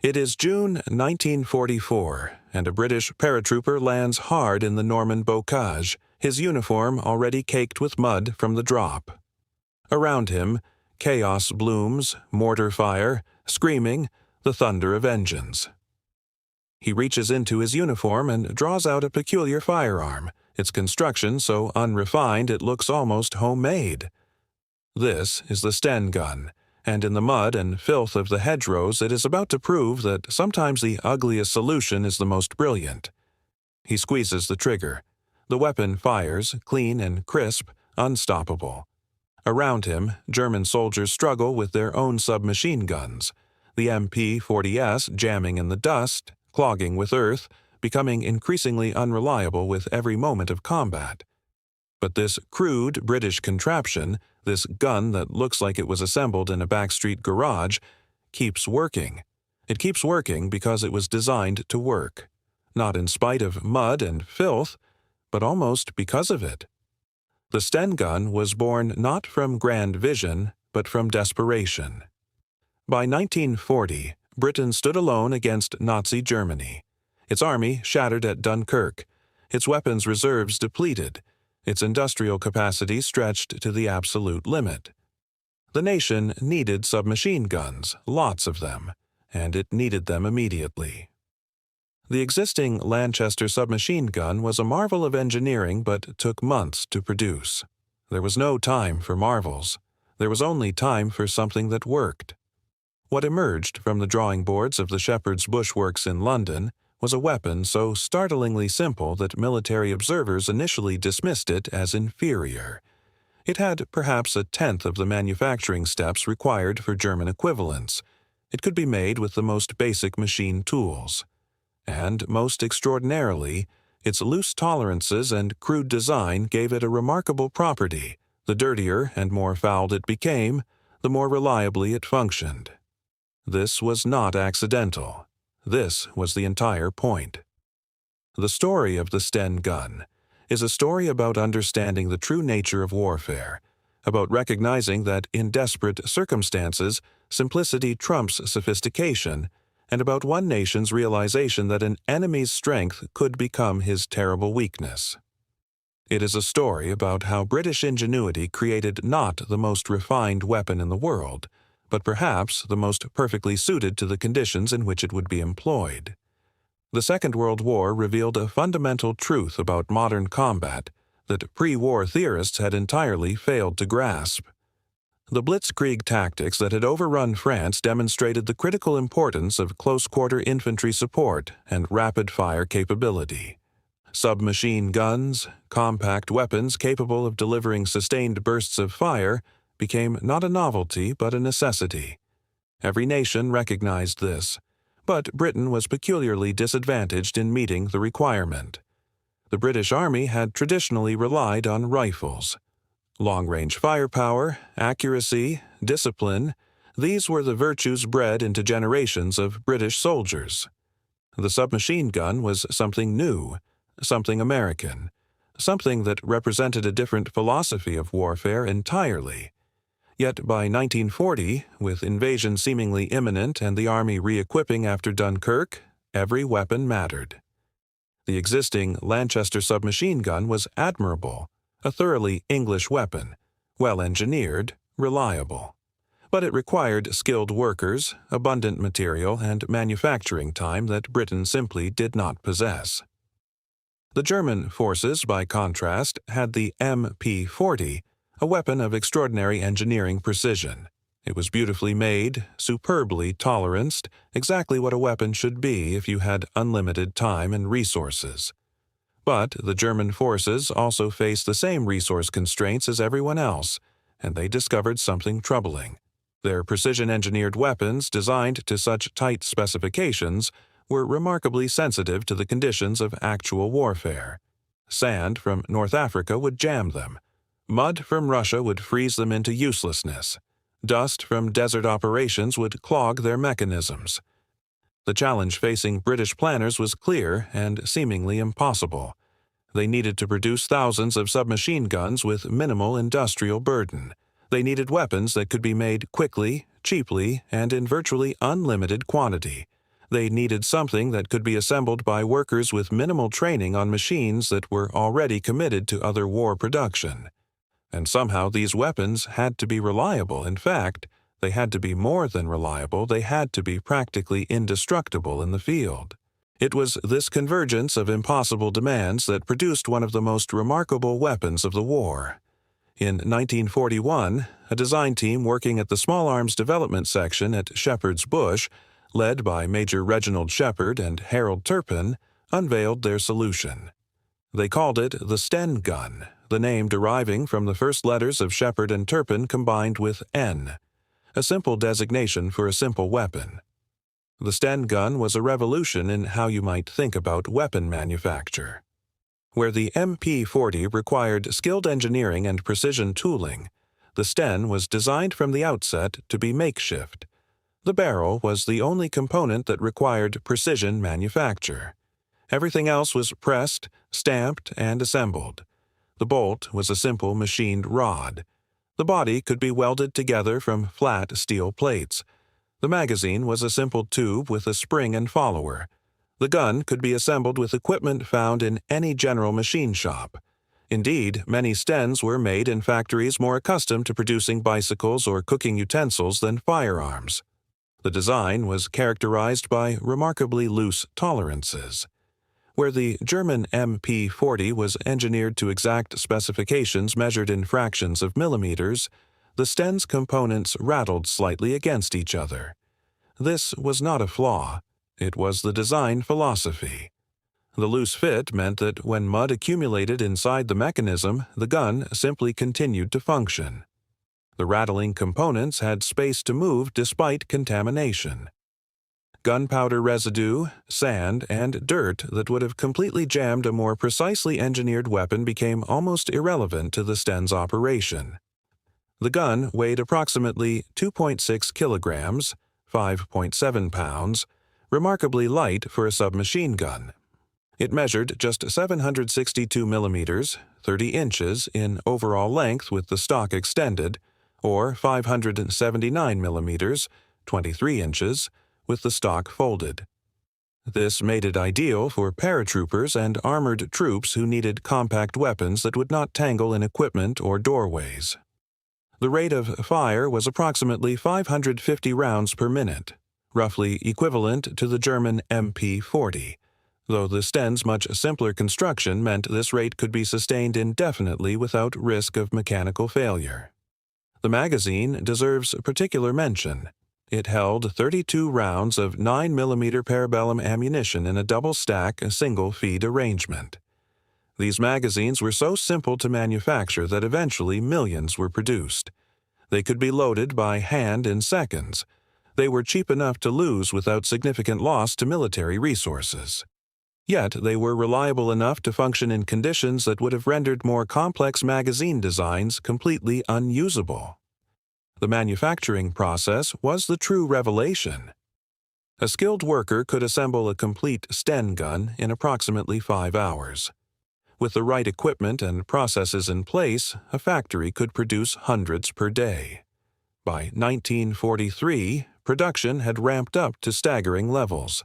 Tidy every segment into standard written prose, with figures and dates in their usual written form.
It is June 1944, and a British paratrooper lands hard in the Norman bocage, his uniform already caked with mud from the drop. Around him, chaos blooms, mortar fire, screaming, the thunder of engines. He reaches into his uniform and draws out a peculiar firearm, its construction so unrefined it looks almost homemade. This is the Sten gun, and in the mud and filth of the hedgerows it is about to prove that sometimes the ugliest solution is the most brilliant. He squeezes the trigger. The weapon fires, clean and crisp, unstoppable. Around him, German soldiers struggle with their own submachine guns, the MP-40S jamming in the dust, clogging with earth, becoming increasingly unreliable with every moment of combat. But this crude British contraption, this gun that looks like it was assembled in a backstreet garage, keeps working. It keeps working because it was designed to work, not in spite of mud and filth, but almost because of it. The Sten gun was born not from grand vision, but from desperation. By 1940, Britain stood alone against Nazi Germany. Its army shattered at Dunkirk, its weapons reserves depleted, its industrial capacity stretched to the absolute limit. The nation needed submachine guns, lots of them, and it needed them immediately. The existing Lanchester submachine gun was a marvel of engineering but took months to produce. There was no time for marvels. There was only time for something that worked. What emerged from the drawing boards of the Shepherd's Bush Works in London was a weapon so startlingly simple that military observers initially dismissed it as inferior. It had perhaps a tenth of the manufacturing steps required for German equivalents. It could be made with the most basic machine tools. And, most extraordinarily, its loose tolerances and crude design gave it a remarkable property. The dirtier and more fouled it became, the more reliably it functioned. This was not accidental. This was the entire point. The story of the Sten gun is a story about understanding the true nature of warfare, about recognizing that in desperate circumstances, simplicity trumps sophistication, and about one nation's realization that an enemy's strength could become his terrible weakness. It is a story about how British ingenuity created not the most refined weapon in the world, but perhaps the most perfectly suited to the conditions in which it would be employed. The Second World War revealed a fundamental truth about modern combat that pre-war theorists had entirely failed to grasp. The blitzkrieg tactics that had overrun France demonstrated the critical importance of close-quarter infantry support and rapid-fire capability. Submachine guns, compact weapons capable of delivering sustained bursts of fire, became not a novelty but a necessity. Every nation recognized this, but Britain was peculiarly disadvantaged in meeting the requirement. The British Army had traditionally relied on rifles. Long-range firepower, accuracy, discipline, these were the virtues bred into generations of British soldiers. The submachine gun was something new, something American, something that represented a different philosophy of warfare entirely. Yet by 1940, with invasion seemingly imminent and the army re-equipping after Dunkirk, every weapon mattered. The existing Lanchester submachine gun was admirable, a thoroughly English weapon, well-engineered, reliable. But it required skilled workers, abundant material, and manufacturing time that Britain simply did not possess. The German forces, by contrast, had the MP-40, a weapon of extraordinary engineering precision. It was beautifully made, superbly toleranced, exactly what a weapon should be if you had unlimited time and resources. But the German forces also faced the same resource constraints as everyone else, and they discovered something troubling. Their precision-engineered weapons, designed to such tight specifications, were remarkably sensitive to the conditions of actual warfare. Sand from North Africa would jam them. Mud from Russia would freeze them into uselessness. Dust from desert operations would clog their mechanisms. The challenge facing British planners was clear and seemingly impossible. They needed to produce thousands of submachine guns with minimal industrial burden. They needed weapons that could be made quickly, cheaply, and in virtually unlimited quantity. They needed something that could be assembled by workers with minimal training on machines that were already committed to other war production. And somehow these weapons had to be reliable. In fact, they had to be more than reliable, they had to be practically indestructible in the field. It was this convergence of impossible demands that produced one of the most remarkable weapons of the war. In 1941, a design team working at the Small Arms Development Section at Shepherd's Bush, led by Major Reginald Shepard and Harold Turpin, unveiled their solution. They called it the Sten gun, the name deriving from the first letters of Shepard and Turpin combined with N, a simple designation for a simple weapon. The Sten gun was a revolution in how you might think about weapon manufacture. Where the MP-40 required skilled engineering and precision tooling, the Sten was designed from the outset to be makeshift. The barrel was the only component that required precision manufacture. Everything else was pressed, stamped, and assembled. The bolt was a simple machined rod. The body could be welded together from flat steel plates. The magazine was a simple tube with a spring and follower. The gun could be assembled with equipment found in any general machine shop. Indeed, many Stens were made in factories more accustomed to producing bicycles or cooking utensils than firearms. The design was characterized by remarkably loose tolerances. Where the German MP-40 was engineered to exact specifications measured in fractions of millimeters, the Sten's components rattled slightly against each other. This was not a flaw. It was the design philosophy. The loose fit meant that when mud accumulated inside the mechanism, the gun simply continued to function. The rattling components had space to move despite contamination. Gunpowder residue, sand, and dirt that would have completely jammed a more precisely engineered weapon became almost irrelevant to the Sten's operation. The gun weighed approximately 2.6 kilograms, 5.7 pounds, remarkably light for a submachine gun. It measured just 762 millimeters, 30 inches in overall length with the stock extended, or 579 millimeters, 23 inches, with the stock folded. This made it ideal for paratroopers and armored troops who needed compact weapons that would not tangle in equipment or doorways. The rate of fire was approximately 550 rounds per minute, roughly equivalent to the German MP-40, though the Sten's much simpler construction meant this rate could be sustained indefinitely without risk of mechanical failure. The magazine deserves particular mention. It held 32 rounds of 9mm parabellum ammunition in a double-stack, single-feed arrangement. These magazines were so simple to manufacture that eventually millions were produced. They could be loaded by hand in seconds. They were cheap enough to lose without significant loss to military resources. Yet they were reliable enough to function in conditions that would have rendered more complex magazine designs completely unusable. The manufacturing process was the true revelation. A skilled worker could assemble a complete Sten gun in approximately 5 hours. With the right equipment and processes in place, a factory could produce hundreds per day. By 1943, production had ramped up to staggering levels.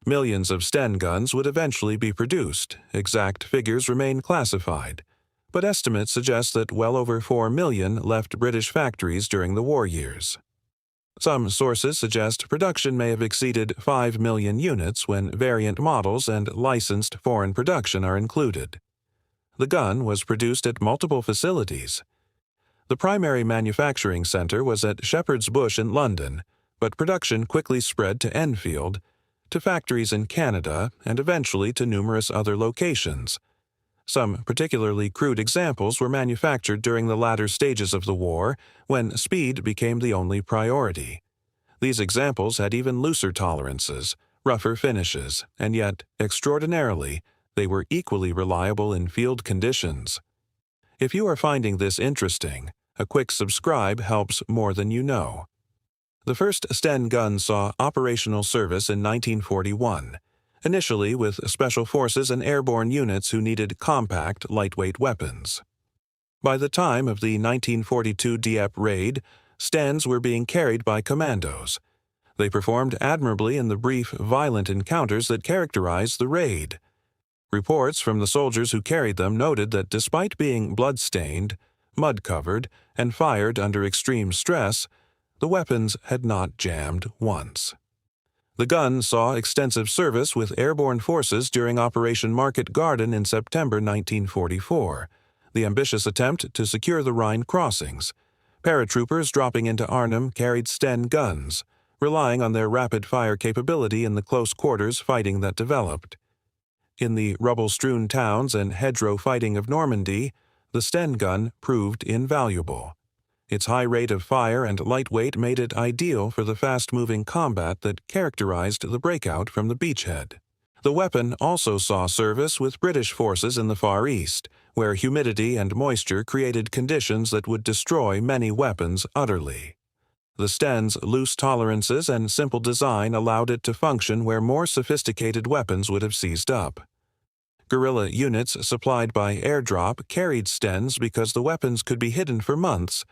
Millions of Sten guns would eventually be produced. Exact figures remain classified, but estimates suggest that well over 4 million left British factories during the war years. Some sources suggest production may have exceeded 5 million units when variant models and licensed foreign production are included. The gun was produced at multiple facilities. The primary manufacturing center was at Shepherd's Bush in London, but production quickly spread to Enfield, to factories in Canada, and eventually to numerous other locations. Some particularly crude examples were manufactured during the latter stages of the war, when speed became the only priority. These examples had even looser tolerances, rougher finishes, and yet, extraordinarily, they were equally reliable in field conditions. If you are finding this interesting, a quick subscribe helps more than you know. The first Sten gun saw operational service in 1941. Initially with special forces and airborne units who needed compact, lightweight weapons. By the time of the 1942 Dieppe raid, Stens were being carried by commandos. They performed admirably in the brief, violent encounters that characterized the raid. Reports from the soldiers who carried them noted that despite being blood-stained, mud-covered, and fired under extreme stress, the weapons had not jammed once. The gun saw extensive service with airborne forces during Operation Market Garden in September 1944, the ambitious attempt to secure the Rhine crossings. Paratroopers dropping into Arnhem carried Sten guns, relying on their rapid-fire capability in the close-quarters fighting that developed. In the rubble-strewn towns and hedgerow fighting of Normandy, the Sten gun proved invaluable. Its high rate of fire and lightweight made it ideal for the fast-moving combat that characterized the breakout from the beachhead. The weapon also saw service with British forces in the Far East, where humidity and moisture created conditions that would destroy many weapons utterly. The Sten's loose tolerances and simple design allowed it to function where more sophisticated weapons would have seized up. Guerrilla units supplied by airdrop carried Stens because the weapons could be hidden for months,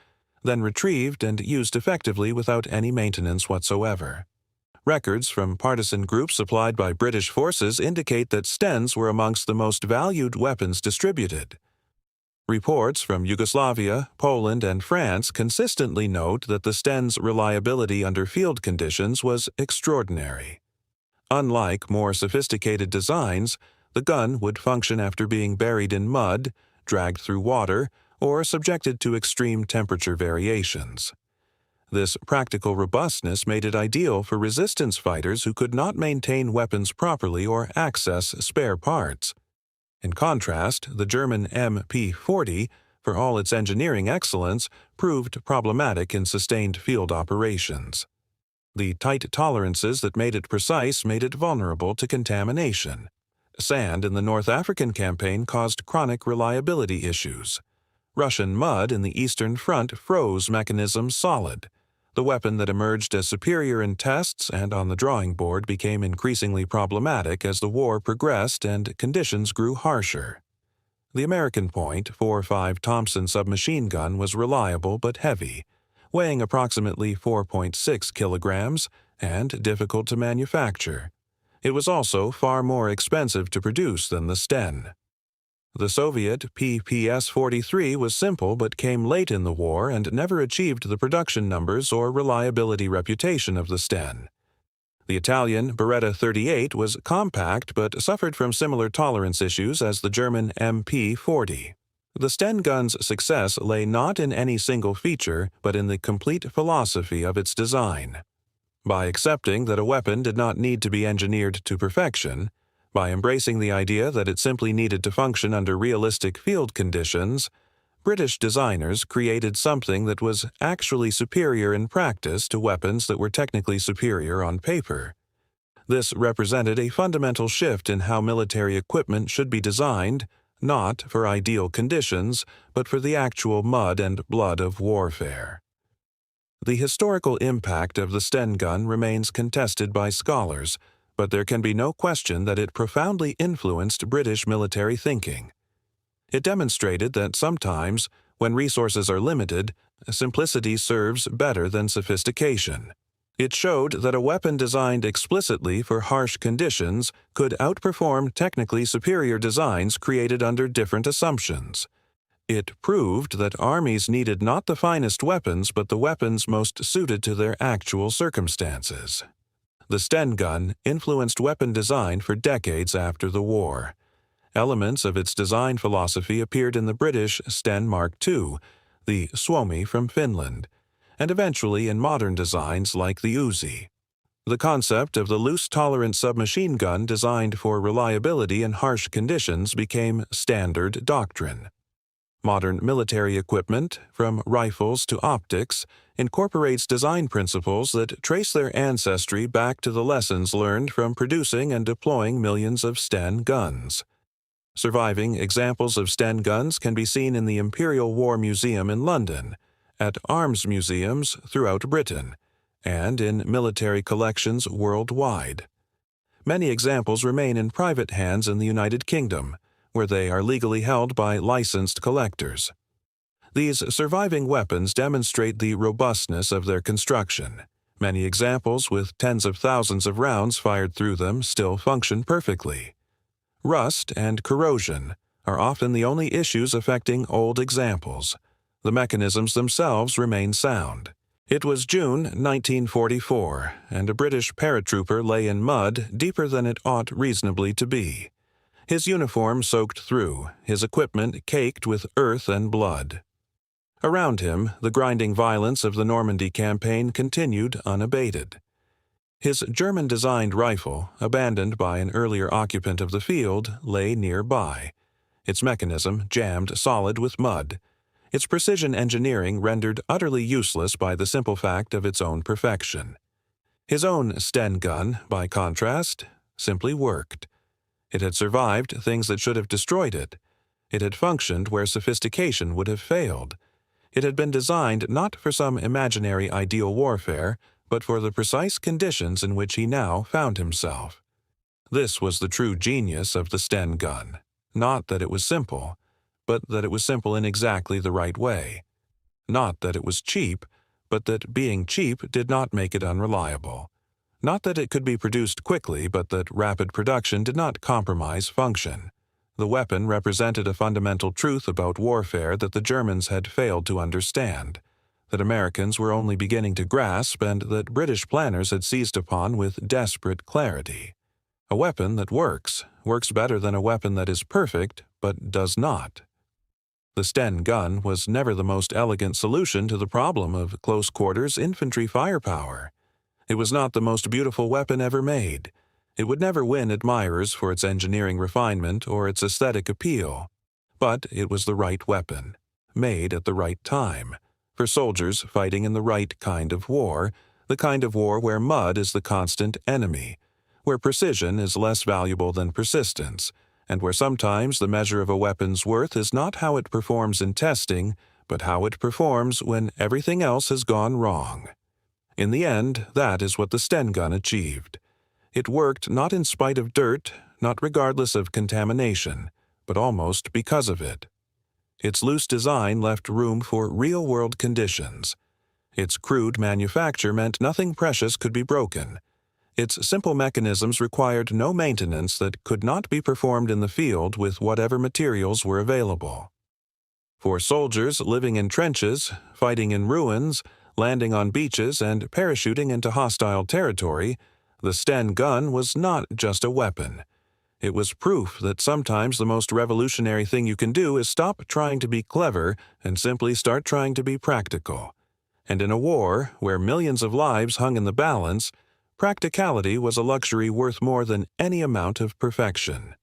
then retrieved and used effectively without any maintenance whatsoever. Records from partisan groups supplied by British forces indicate that Stens were amongst the most valued weapons distributed. Reports from Yugoslavia, Poland, and France consistently note that the Sten's reliability under field conditions was extraordinary. Unlike more sophisticated designs, the gun would function after being buried in mud, dragged through water, or subjected to extreme temperature variations. This practical robustness made it ideal for resistance fighters who could not maintain weapons properly or access spare parts. In contrast, the German MP-40, for all its engineering excellence, proved problematic in sustained field operations. The tight tolerances that made it precise made it vulnerable to contamination. Sand in the North African campaign caused chronic reliability issues. Russian mud in the Eastern Front froze mechanisms solid. The weapon that emerged as superior in tests and on the drawing board became increasingly problematic as the war progressed and conditions grew harsher. The American .45 Thompson submachine gun was reliable but heavy, weighing approximately 4.6 kilograms and difficult to manufacture. It was also far more expensive to produce than the Sten. The Soviet PPS-43 was simple but came late in the war and never achieved the production numbers or reliability reputation of the Sten. The Italian Beretta 38 was compact but suffered from similar tolerance issues as the German MP-40. The Sten gun's success lay not in any single feature but in the complete philosophy of its design. By accepting that a weapon did not need to be engineered to perfection, by embracing the idea that it simply needed to function under realistic field conditions, British designers created something that was actually superior in practice to weapons that were technically superior on paper. This represented a fundamental shift in how military equipment should be designed, not for ideal conditions, but for the actual mud and blood of warfare. The historical impact of the Sten gun remains contested by scholars, but there can be no question that it profoundly influenced British military thinking. It demonstrated that sometimes, when resources are limited, simplicity serves better than sophistication. It showed that a weapon designed explicitly for harsh conditions could outperform technically superior designs created under different assumptions. It proved that armies needed not the finest weapons but the weapons most suited to their actual circumstances. The Sten gun influenced weapon design for decades after the war. Elements of its design philosophy appeared in the British Sten Mark II, the Suomi from Finland, and eventually in modern designs like the Uzi. The concept of the loose-tolerant submachine gun designed for reliability in harsh conditions became standard doctrine. Modern military equipment, from rifles to optics, incorporates design principles that trace their ancestry back to the lessons learned from producing and deploying millions of Sten guns. Surviving examples of Sten guns can be seen in the Imperial War Museum in London, at arms museums throughout Britain, and in military collections worldwide. Many examples remain in private hands in the United Kingdom, where they are legally held by licensed collectors. These surviving weapons demonstrate the robustness of their construction, Many examples with tens of thousands of rounds fired through them still function perfectly. Rust and corrosion are often the only issues affecting old examples. The mechanisms themselves remain sound. It was June 1944, and a British paratrooper lay in mud deeper than it ought reasonably to be. His uniform soaked through, his equipment caked with earth and blood. Around him, the grinding violence of the Normandy campaign continued unabated. His German-designed rifle, abandoned by an earlier occupant of the field, lay nearby, its mechanism jammed solid with mud, its precision engineering rendered utterly useless by the simple fact of its own perfection. His own Sten gun, by contrast, simply worked. It had survived things that should have destroyed it. It had functioned where sophistication would have failed. It had been designed not for some imaginary ideal warfare, but for the precise conditions in which he now found himself. This was the true genius of the Sten gun. Not that it was simple, but that it was simple in exactly the right way. Not that it was cheap, but that being cheap did not make it unreliable. Not that it could be produced quickly, but that rapid production did not compromise function. The weapon represented a fundamental truth about warfare that the Germans had failed to understand, that Americans were only beginning to grasp, and that British planners had seized upon with desperate clarity. A weapon that works better than a weapon that is perfect, but does not. The Sten gun was never the most elegant solution to the problem of close-quarters infantry firepower. It was not the most beautiful weapon ever made. It would never win admirers for its engineering refinement or its aesthetic appeal. But it was the right weapon, made at the right time, for soldiers fighting in the right kind of war, the kind of war where mud is the constant enemy, where precision is less valuable than persistence, and where sometimes the measure of a weapon's worth is not how it performs in testing, but how it performs when everything else has gone wrong. In the end, that is what the Sten gun achieved. It worked not in spite of dirt, not regardless of contamination, but almost because of it. Its loose design left room for real-world conditions. Its crude manufacture meant nothing precious could be broken. Its simple mechanisms required no maintenance that could not be performed in the field with whatever materials were available. For soldiers living in trenches, fighting in ruins, landing on beaches, and parachuting into hostile territory, the Sten gun was not just a weapon. It was proof that sometimes the most revolutionary thing you can do is stop trying to be clever and simply start trying to be practical. And in a war where millions of lives hung in the balance, practicality was a luxury worth more than any amount of perfection.